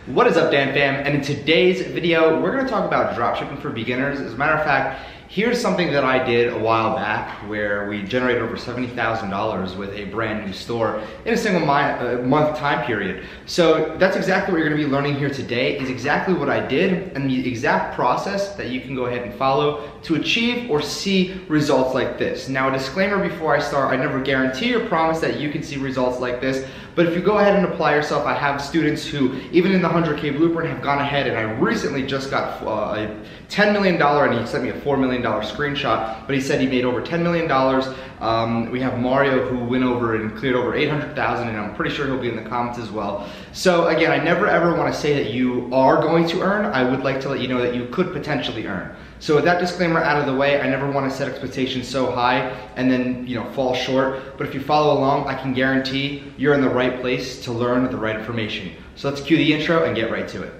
What is up, Dan fam? And in today's video, we're gonna talk about dropshipping for beginners. As a matter of fact, here's something that I did a while back where we generated over $70,000 with a brand new store in a single month time period. So that's exactly what you're gonna be learning here today, is exactly what I did and the exact process that you can go ahead and follow to achieve or see results like this. Now, a disclaimer before I start, I never guarantee or promise that you can see results like this, but if you go ahead and apply yourself, I have students who, even in the 100K blueprint, have gone ahead, and I recently just got a $10 million, and he sent me a $4 million screenshot, but he said he made over $10 million. We have Mario who went over and cleared over 800,000, and I'm pretty sure he'll be in the comments as well. So again, I never ever want to say that you are going to earn. I would like to let you know that you could potentially earn. So with that disclaimer out of the way, I never want to set expectations so high and then, fall short. But if you follow along, I can guarantee you're in the right place to learn the right information. So let's cue the intro and get right to it.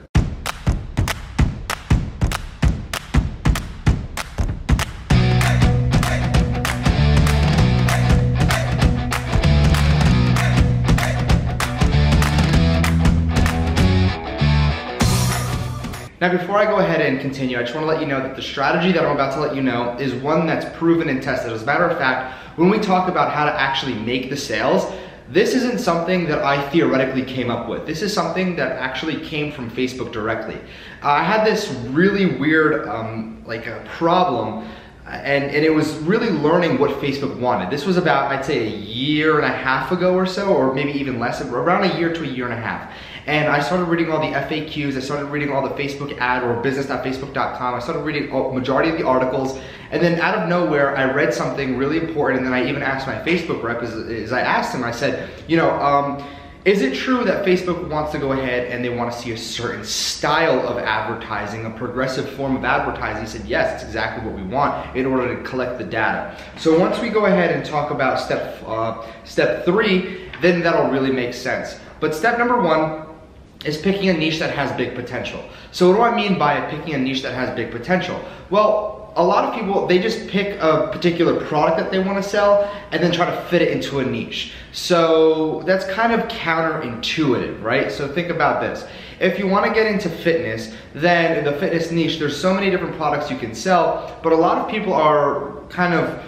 Now, before I go ahead and continue, I just want to let you know that the strategy that I'm about to let you know is one that's proven and tested. As a matter of fact, when we talk about how to actually make the sales, this isn't something that I theoretically came up with. This is something that actually came from Facebook directly. I had this really weird problem, and it was really learning what Facebook wanted. This was about, I'd say, a year and a half ago or so, or maybe even less, around a year to a year and a half. And I started reading all the FAQs, I started reading all the Facebook ad or business.facebook.com, I started reading a majority of the articles, and then out of nowhere, I read something really important, and then I even asked my Facebook rep, as I asked him, I said, is it true that Facebook wants to go ahead and they want to see a certain style of advertising, a progressive form of advertising? He said, yes, it's exactly what we want in order to collect the data. So once we go ahead and talk about step 3, then that'll really make sense. But step number 1 is picking a niche that has big potential. So what do I mean by picking a niche that has big potential? Well, a lot of people, they just pick a particular product that they want to sell and then try to fit it into a niche. So that's kind of counterintuitive, right? So think about this. If you want to get into fitness, then in the fitness niche, there's so many different products you can sell, but a lot of people are kind of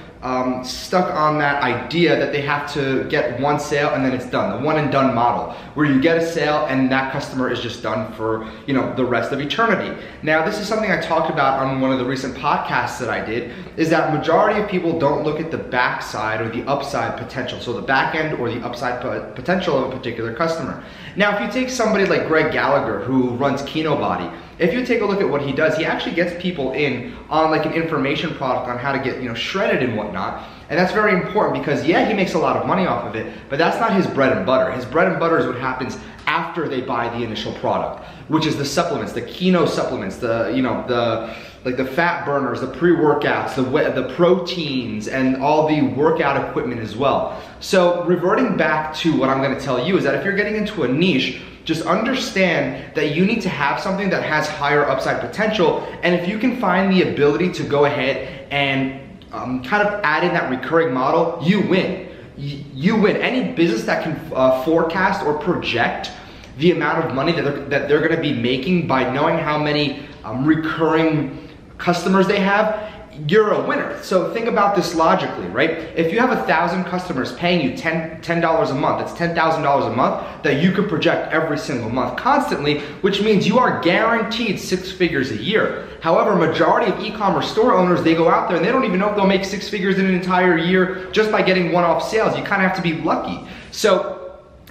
stuck on that idea that they have to get one sale and then it's done, the one and done model, where you get a sale and that customer is just done for the rest of eternity. Now, this is something I talked about on one of the recent podcasts that I did, is that majority of people don't look at the backside or the upside potential, so the back end or the upside potential of a particular customer. Now, if you take somebody like Greg Gallagher, who runs KinoBody, if you take a look at what he does, he actually gets people in on like an information product on how to get shredded and whatnot. And that's very important because, yeah, he makes a lot of money off of it, but that's not his bread and butter. His bread and butter is what happens after they buy the initial product, which is the supplements, the Kino supplements, the fat burners, the pre-workouts, the proteins, and all the workout equipment as well. So reverting back to what I'm gonna tell you is that if you're getting into a niche, just understand that you need to have something that has higher upside potential, and if you can find the ability to go ahead and kind of add in that recurring model, you win. You win. Any business that can forecast or project the amount of money that they're gonna be making by knowing how many recurring customers they have, you're a winner. So think about this logically, right? If you have 1,000 customers paying you $10 a month, that's $10,000 a month that you could project every single month constantly, which means you are guaranteed 6 figures a year. However, majority of e-commerce store owners, they go out there and they don't even know if they'll make 6 figures in an entire year just by getting one-off sales. You kind of have to be lucky. So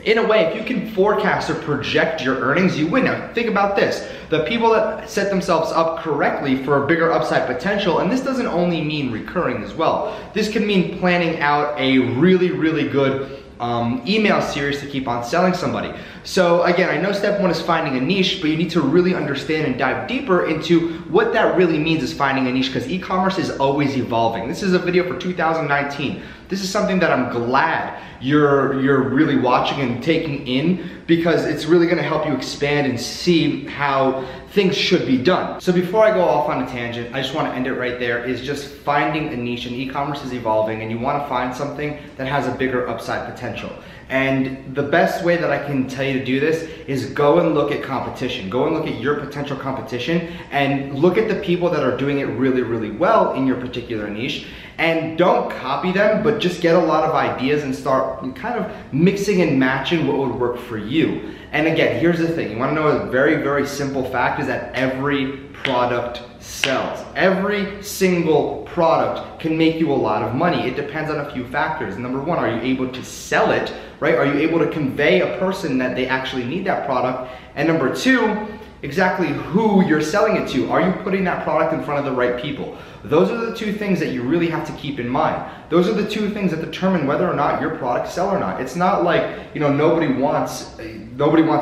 in a way, if you can forecast or project your earnings, you win. Now, think about this. The people that set themselves up correctly for a bigger upside potential, and this doesn't only mean recurring as well. This can mean planning out a really, really good email series to keep on selling somebody. So again, I know step 1 is finding a niche, but you need to really understand and dive deeper into what that really means is finding a niche, because e-commerce is always evolving. This is a video for 2019. This is something that I'm glad you're really watching and taking in, because it's really gonna help you expand and see how things should be done. So before I go off on a tangent, I just wanna end it right there, is just finding a niche. And e-commerce is evolving, and you wanna find something that has a bigger upside potential. And the best way that I can tell you to do this is go and look at competition. Go and look at your potential competition and look at the people that are doing it really, really well in your particular niche. And don't copy them, but just get a lot of ideas and start kind of mixing and matching what would work for you. And again, here's the thing. You wanna know a very, very simple fact is that every product sells. Every single product can make you a lot of money. It depends on a few factors. Number one, are you able to sell it, right? Are you able to convey a person that they actually need that product? And number two, exactly who you're selling it to. Are you putting that product in front of the right people? Those are the two things that you really have to keep in mind. Those are the two things that determine whether or not your products sell or not. It's not like, nobody wants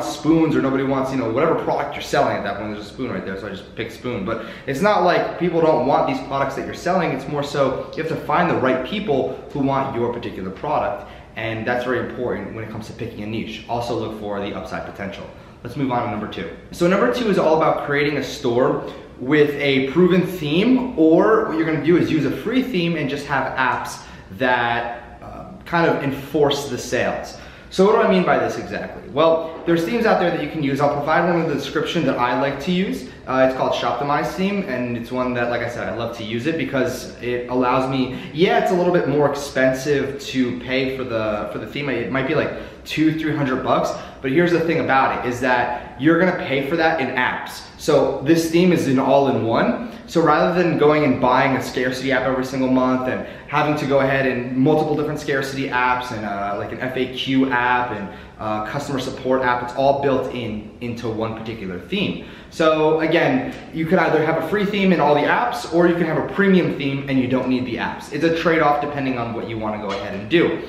spoons, or nobody wants, whatever product you're selling. At that point, there's a spoon right there, so I just picked spoon. But it's not like people don't want these products that you're selling. It's more so you have to find the right people who want your particular product. And that's very important when it comes to picking a niche. Also look for the upside potential. Let's move on to number two. So number two is all about creating a store with a proven theme, or what you're gonna do is use a free theme and just have apps that kind of enforce the sales. So what do I mean by this exactly? Well, there's themes out there that you can use. I'll provide one in the description that I like to use. It's called Shoptimize theme, and it's one that, like I said, I love to use it because it allows me, it's a little bit more expensive to pay for the theme. It might be like $200-300, but here's the thing about it is that you're gonna pay for that in apps. So this theme is an all-in-one. So rather than going and buying a scarcity app every single month and having to go ahead and multiple different scarcity apps and like an FAQ app and customer support app, it's all built into one particular theme. So again, you could either have a free theme in all the apps, or you can have a premium theme and you don't need the apps. It's a trade-off depending on what you want to go ahead and do.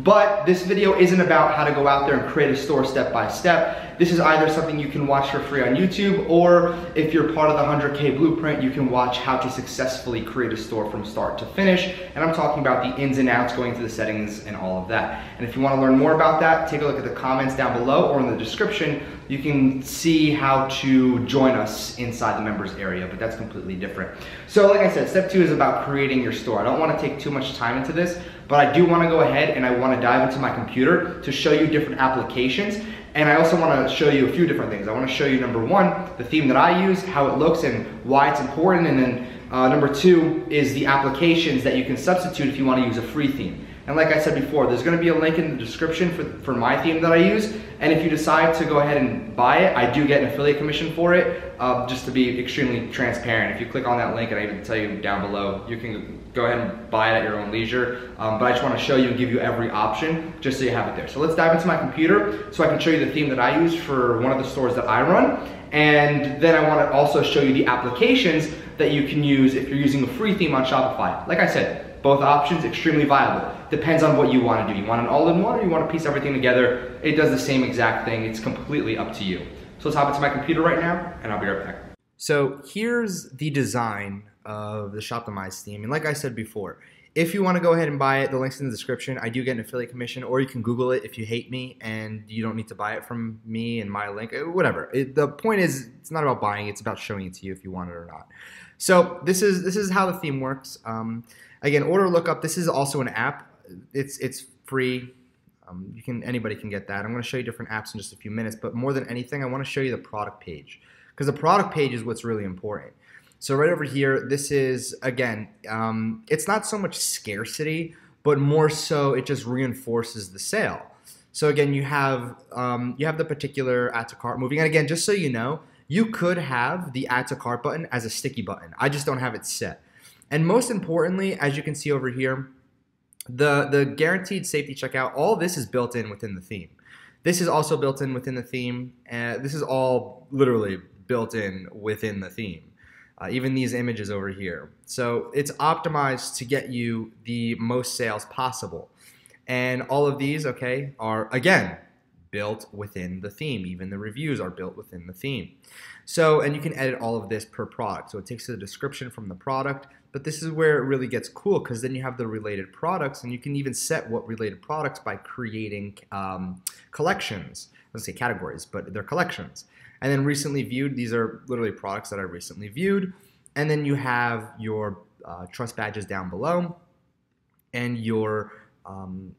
But this video isn't about how to go out there and create a store step by step. This is either something you can watch for free on YouTube, or if you're part of the 100K blueprint, you can watch how to successfully create a store from start to finish. And I'm talking about the ins and outs, going through the settings and all of that. And if you want to learn more about that, take a look at the comments down below or in the description. You can see how to join us inside the members area, but that's completely different. So like I said, step two is about creating your store. I don't want to take too much time into this, but I do want to go ahead and I want to dive into my computer to show you different applications. And I also want to show you a few different things. I want to show you, number one, the theme that I use, how it looks and why it's important. And then number two is the applications that you can substitute if you want to use a free theme. And like I said before, there's going to be a link in the description for my theme that I use. And if you decide to go ahead and buy it, I do get an affiliate commission for it, just to be extremely transparent. If you click on that link, and I even tell you down below, you can go ahead and buy it at your own leisure. But I just want to show you and give you every option just so you have it there. So let's dive into my computer so I can show you the theme that I use for one of the stores that I run. And then I want to also show you the applications that you can use if you're using a free theme on Shopify. Like I said, both options extremely viable. Depends on what you want to do. You want an all-in-one, or you want to piece everything together? It does the same exact thing. It's completely up to you. So let's hop into my computer right now, and I'll be right back. So here's the design of the Shoptimize theme. And like I said before, if you want to go ahead and buy it, the link's in the description. I do get an affiliate commission, or you can Google it if you hate me and you don't need to buy it from me and my link, whatever. The point is, it's not about buying, it's about showing it to you if you want it or not. So this is how the theme works. Again, order lookup, this is also an app. It's free. Anybody can get that. I'm going to show you different apps in just a few minutes, but more than anything, I want to show you the product page, because the product page is what's really important. So right over here, this is, again, it's not so much scarcity, but more so it just reinforces the sale. So again, you have the particular add to cart moving, and again, just so you know, you could have the add to cart button as a sticky button. I just don't have it set. And most importantly, as you can see over here, the guaranteed safety checkout, all this is built in within the theme. This is also built in within the theme. This is all literally built in within the theme. Even these images over here. So it's optimized to get you the most sales possible. And all of these, okay, are, again, built within the theme. Even the reviews are built within the theme. So, and you can edit all of this per product. So it takes the description from the product, but this is where it really gets cool, because then you have the related products, and you can even set what related products by creating collections. Let's say categories, but they're collections. And then recently viewed, these are literally products that I recently viewed. And then you have your trust badges down below, and your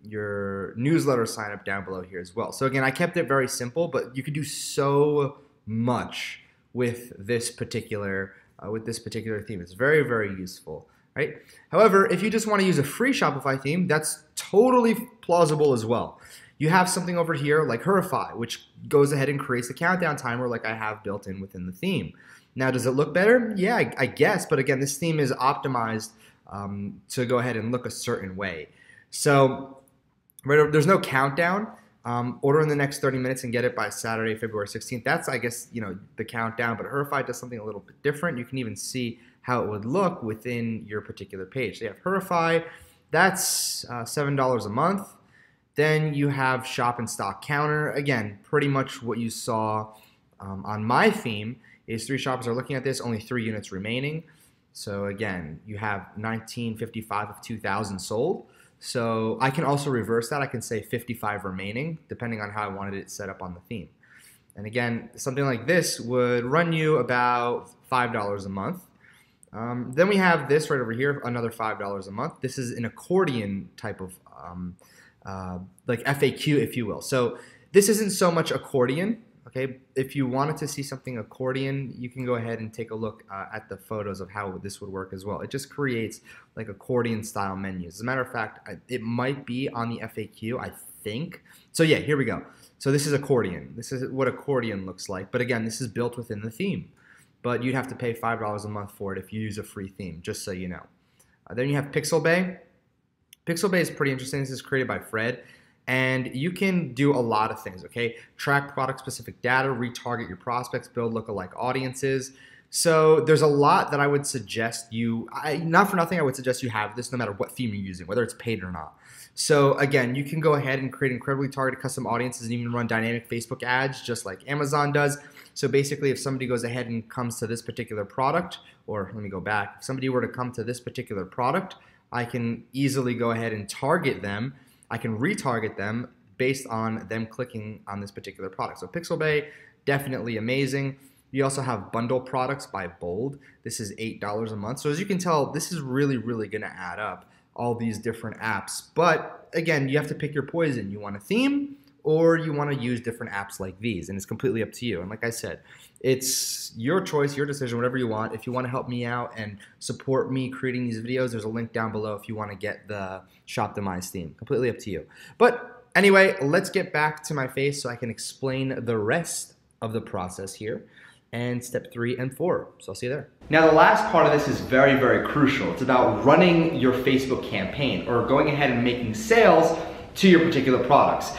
your newsletter sign up down below here as well. So again, I kept it very simple, but you could do so much with this particular theme. It's very, very useful, right? However, if you just want to use a free Shopify theme, that's totally plausible as well. You have something over here like Hurify, which goes ahead and creates a countdown timer like I have built in within the theme. Now, does it look better? Yeah, I guess, but again, this theme is optimized to go ahead and look a certain way. So there's no countdown. Order in the next 30 minutes and get it by Saturday, February 16th. That's, I guess, the countdown, but Hurify does something a little bit different. You can even see how it would look within your particular page. So you have Hurify, that's $7 a month. Then you have Shop in Stock Counter. Again, pretty much what you saw on my theme is 3 shoppers are looking at this, only 3 units remaining. So again, you have 1955 of 2,000 sold. So I can also reverse that. I can say 55 remaining, depending on how I wanted it set up on the theme. And again, something like this would run you about $5 a month. Then we have this right over here, another $5 a month. This is an accordion type of like FAQ, if you will. So this isn't so much accordion. Okay, if you wanted to see something accordion, you can go ahead and take a look at the photos of how this would work as well. It just creates like accordion style menus. As a matter of fact, it might be on the FAQ, I think. So yeah, here we go. So this is accordion. This is what accordion looks like. But again, this is built within the theme. But you'd have to pay $5 a month for it if you use a free theme, just so you know. Then you have Pixelbay. Pixelbay is pretty interesting. This is created by Fred. And you can do a lot of things, okay? Track product-specific data, retarget your prospects, build lookalike audiences. So there's a lot that I would suggest you, not for nothing, I would suggest you have this no matter what theme you're using, whether it's paid or not. So again, you can go ahead and create incredibly targeted custom audiences and even run dynamic Facebook ads just like Amazon does. So basically, if somebody goes ahead and comes to this particular product, or let me go back, if somebody were to come to this particular product, I can easily go ahead and target them. I can retarget them based on them clicking on this particular product. So Pixelbay, definitely amazing. You also have bundle products by Bold. This is $8 a month. So as you can tell, this is really, really gonna add up all these different apps. But again, you have to pick your poison. You want a theme or you wanna use different apps like these, and it's completely up to you. And like I said, it's your choice, your decision, whatever you want. If you want to help me out and support me creating these videos, there's a link down below if you want to get the Shoptimize theme. Completely up to you. But anyway, let's get back to my face so I can explain the rest of the process here and step 3 and 4. So I'll see you there. Now the last part of this is very, very crucial. It's about running your Facebook campaign or going ahead and making sales to your particular products.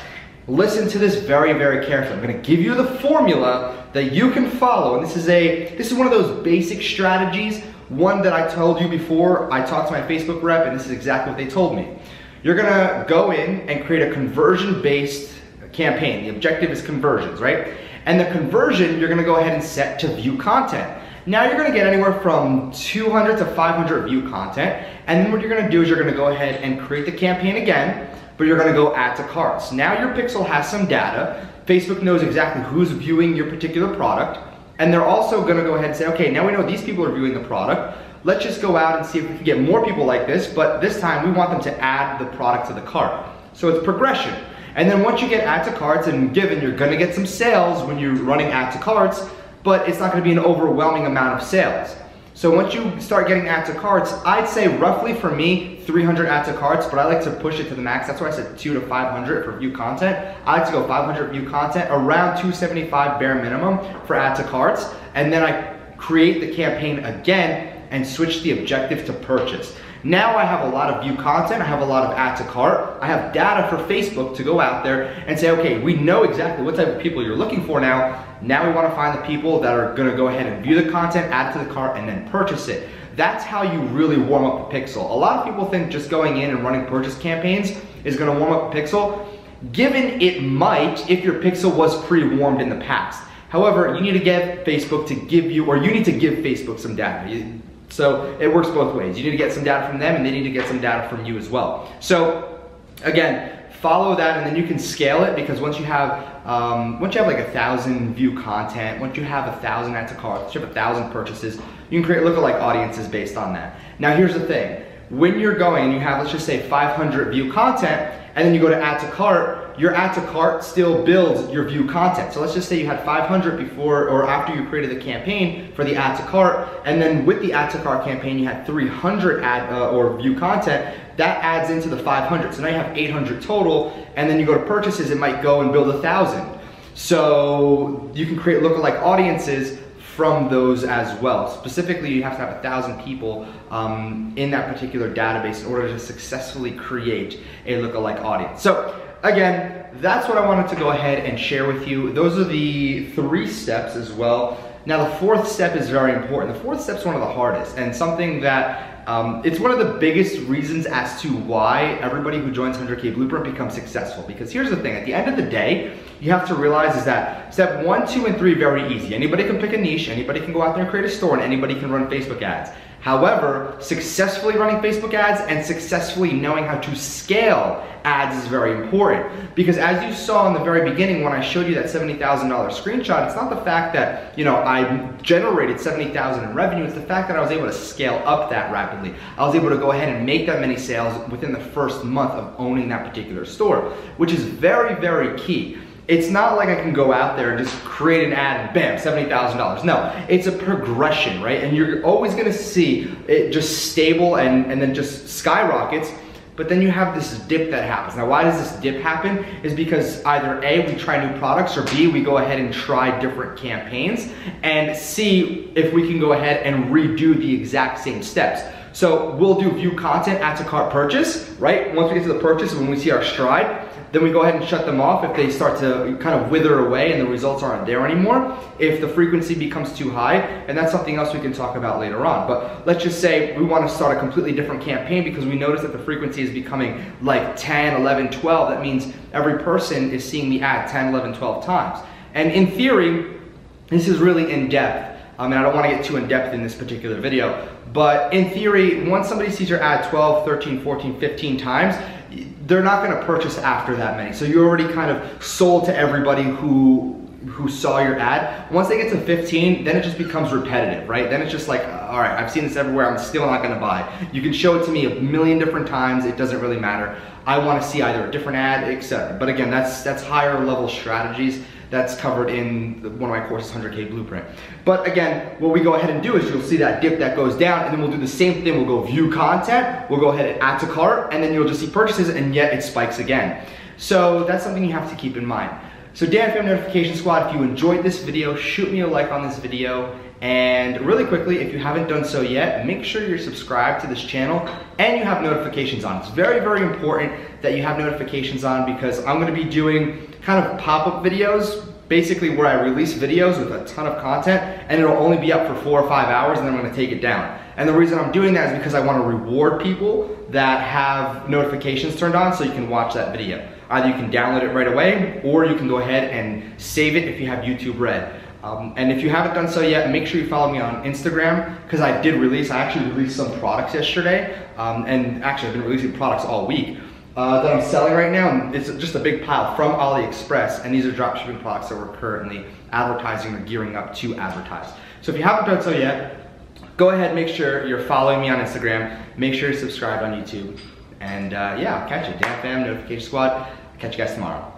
Listen to this very, very carefully. I'm gonna give you the formula that you can follow. And this is one of those basic strategies, one that I told you before. I talked to my Facebook rep and this is exactly what they told me. You're gonna go in and create a conversion-based campaign. The objective is conversions, right? And the conversion, you're gonna go ahead and set to view content. Now you're gonna get anywhere from 200 to 500 view content. And then what you're gonna do is you're gonna go ahead and create the campaign again, but you're gonna go add to carts. Now your pixel has some data. Facebook knows exactly who's viewing your particular product, and they're also gonna go ahead and say, okay, now we know these people are viewing the product. Let's just go out and see if we can get more people like this, but this time we want them to add the product to the cart. So it's progression. And then once you get add to carts, and given you're gonna get some sales when you're running add to carts, but it's not gonna be an overwhelming amount of sales. So once you start getting add to carts, I'd say roughly for me, 300 add to carts, but I like to push it to the max. That's why I said 200 to 500 for view content. I like to go 500 view content, around 275 bare minimum for add to carts. And then I create the campaign again and switch the objective to purchase. Now I have a lot of view content, I have a lot of add to cart, I have data for Facebook to go out there and say, okay, we know exactly what type of people you're looking for now. Now we want to find the people that are gonna go ahead and view the content, add to the cart, and then purchase it. That's how you really warm up a pixel. A lot of people think just going in and running purchase campaigns is gonna warm up a pixel, given it might if your pixel was pre-warmed in the past. However, you need to get Facebook to give you, or you need to give Facebook some data. So it works both ways. You need to get some data from them and they need to get some data from you as well. So again, follow that and then you can scale it, because once you have like 1,000 view content, once you have 1,000 add to carts, once you have 1,000 purchases, you can create lookalike audiences based on that. Now here's the thing. when you're going and you have, let's just say 500 view content, and then you go to add to cart, your add to cart still builds your view content. So let's just say you had 500 before or after you created the campaign for the add to cart, and then with the add to cart campaign you had 300 ad or view content. That adds into the 500. So now you have 800 total, and then you go to purchases, it might go and build 1,000. So you can create lookalike audiences from those as well. Specifically, you have to have 1,000 people in that particular database in order to successfully create a lookalike audience. So again, that's what I wanted to go ahead and share with you. Those are the 3 steps as well. Now the 4th step is very important. The 4th step is one of the hardest, and something that it's one of the biggest reasons as to why everybody who joins 100K Blueprint becomes successful. Because here's the thing, at the end of the day, you have to realize is that step 1, 2, and 3 very easy. Anybody can pick a niche, anybody can go out there and create a store, and anybody can run Facebook ads. However, successfully running Facebook ads and successfully knowing how to scale ads is very important. Because as you saw in the very beginning when I showed you that $70,000 screenshot, it's not the fact that, you know, I generated $70,000 in revenue, it's the fact that I was able to scale up that rapidly. I was able to go ahead and make that many sales within the first month of owning that particular store, which is very, very key. It's not like I can go out there and just create an ad and bam, $70,000. No, it's a progression, right? And you're always gonna see it just stable and then just skyrockets, but then you have this dip that happens. Now, why does this dip happen? Is because either A, we try new products, or B, we go ahead and try different campaigns, and C, if we can go ahead and redo the exact same steps. So we'll do view content, add to cart, purchase, right? Once we get to the purchase, when we see our stride, then we go ahead and shut them off if they start to kind of wither away and the results aren't there anymore, if the frequency becomes too high, and that's something else we can talk about later on. But let's just say we want to start a completely different campaign because we notice that the frequency is becoming like 10, 11, 12. That means every person is seeing the ad 10, 11, 12 times. And in theory, this is really in depth. And I don't want to get too in depth in this particular video, but in theory, once somebody sees your ad 12, 13, 14, 15 times, they're not going to purchase after that many. So you already kind of sold to everybody who saw your ad. Once they get to 15, then it just becomes repetitive, right? Then it's just like, all right, I've seen this everywhere, I'm still not going to buy. You can show it to me a million different times, it doesn't really matter. I want to see either a different ad, etc. But again, that's higher level strategies. That's covered in one of my courses, 100K Blueprint. But again, what we go ahead and do is you'll see that dip that goes down, and then we'll do the same thing. We'll go view content, we'll go ahead and add to cart, and then you'll just see purchases, and yet it spikes again. So that's something you have to keep in mind. So Dan from Notification Squad, if you enjoyed this video, shoot me a like on this video. And really quickly, if you haven't done so yet, make sure you're subscribed to this channel and you have notifications on. It's very, very important that you have notifications on because I'm gonna be doing kind of pop-up videos, basically where I release videos with a ton of content and it'll only be up for 4 or 5 hours and then I'm gonna take it down. And the reason I'm doing that is because I wanna reward people that have notifications turned on so you can watch that video. Either you can download it right away or you can go ahead and save it if you have YouTube Red. And if you haven't done so yet, make sure you follow me on Instagram because I actually released some products yesterday. And actually I've been releasing products all week that I'm selling right now. And it's just a big pile from AliExpress. And these are dropshipping products that we're currently advertising or gearing up to advertise. So if you haven't done so yet, go ahead, make sure you're following me on Instagram. Make sure you're subscribed on YouTube. And yeah, I'll catch you. Dan Fam, Notification Squad. Catch you guys tomorrow.